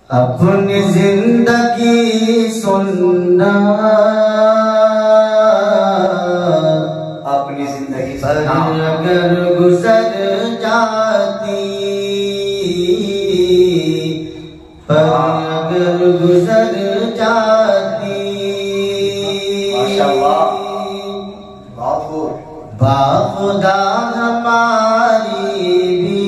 अपनी जिंदगी सुनना, अपनी जिंदगी पर अगर गुजर जाती, पर अगर गुजर जाती, माशाअल्लाह बहुत खूब। बाखुदा हमारी भी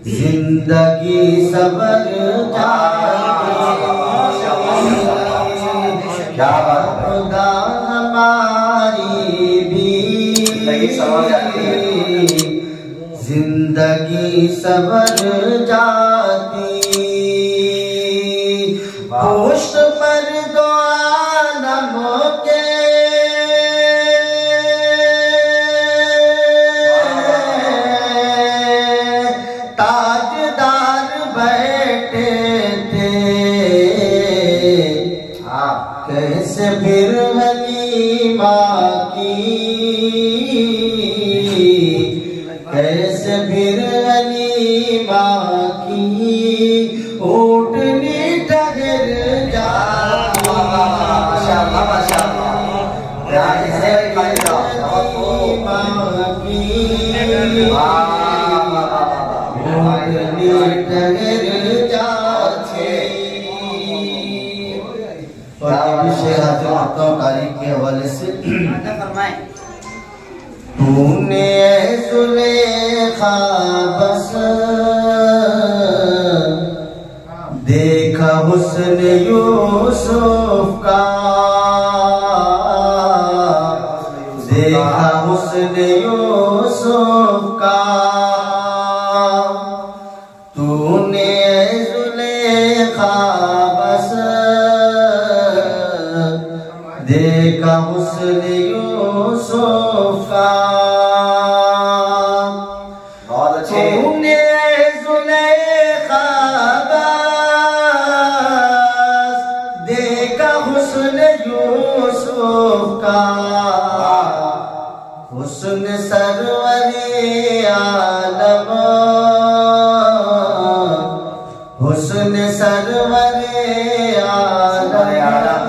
जिंदगी सबर जाती, बाखुदा हमारी भी जिंदगी सबर जाती, पुष्ट पर दो आलमों के ताजदार बैठे थे, कैसे फिर हलीमा की, कैसे फिर हलीमा की ऊँटनी ठहर जाती, माशाअल्लाह माशाअल्लाह। हलीमा की ऊँटनी ठहर जाती। और शेर हाजिर करता हूँ तारीख के हवाले से। तूने जुलेखा बस देखा हुस्न यूसुफ का, देखा हुस्न यूसुफ का, तूने जुलेखा बस देखा हुस्न यूसुफ का, बहुत अच्छे। तूने जुलेखा बस देखा हुस्न यूसुफ का, हुस्न सरवरे आलम, हुस्न सरवरे आलम,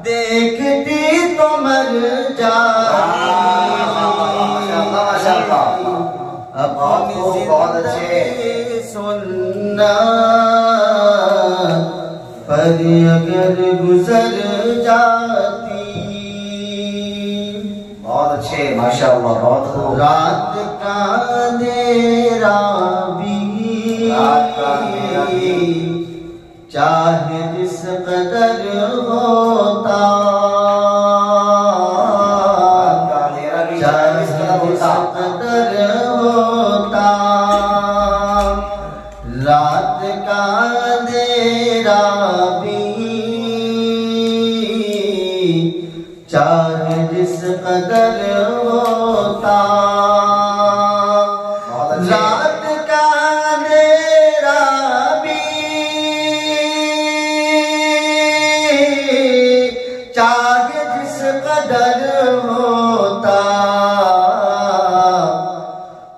देखती तो मर जाती। अपनी जिंदगी सुनना, पर अगर गुजर जाती। बहुत अच्छे माशाअल्लाह बहुत खूब। रात का अंधेरा भी, रात का अंधेरा भी चाहे जिस कदर होता, चाहे जिस कदर होता, रात का अंधेरा भी चाहे जिस कदर होता, रात का अंधेरा भी चाहे जिस कदर होता,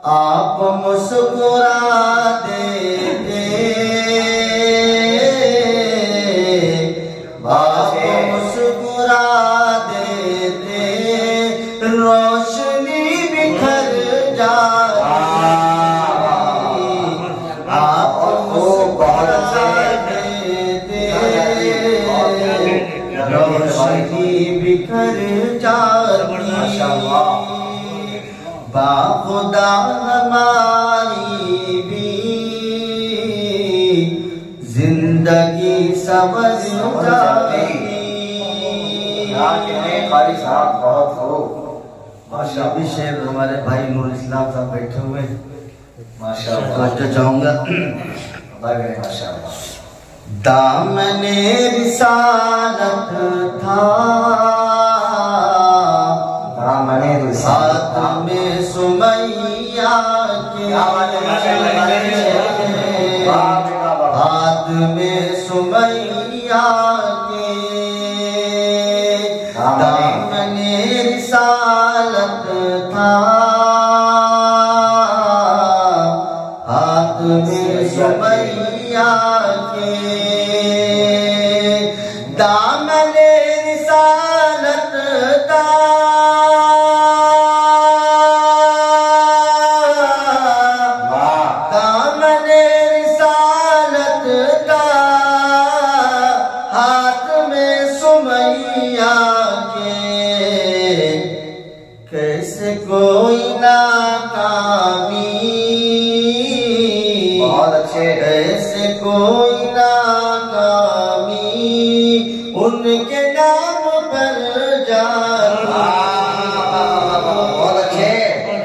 आप मुस्कुरा देते, आप मुस्कुरा देते, रोशनी बिखर जाती, आप मुस्कुरा देते, रोशनी बिखर जाती, बाखुदा हमारी भी जिंदगी समझ जाती। कारी साहब बहुत खूब अभी शेर हमारे भाई नूर इस्लाम साहब बैठे हुए माशाअल्लाह। तो चाहूंगा माशाअल्लाह। दामने रिसालत था, दामने हाथ में सुमैया के, हाथ में सुमैया के, दामने रिसालत था, हाथ में ऐसे कोई नाकामी, बहुत अच्छे। ऐसे कोई नाकामी उनके नाम पर जाती। बहुत अच्छे।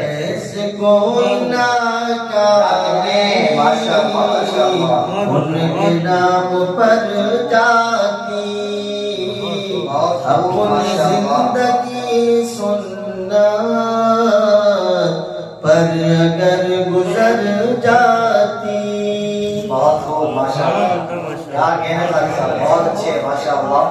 ऐसे कोई नाकामी माशाअल्लाह, माशाअल्लाह। उनके नाम पर जाती। अपनी जिंदगी सुन्नत पर अगर गुजर जाती। बहुत खूब, माशाअल्लाह। क्या कहने वाले साहब, बहुत अच्छे, माशाअल्लाह।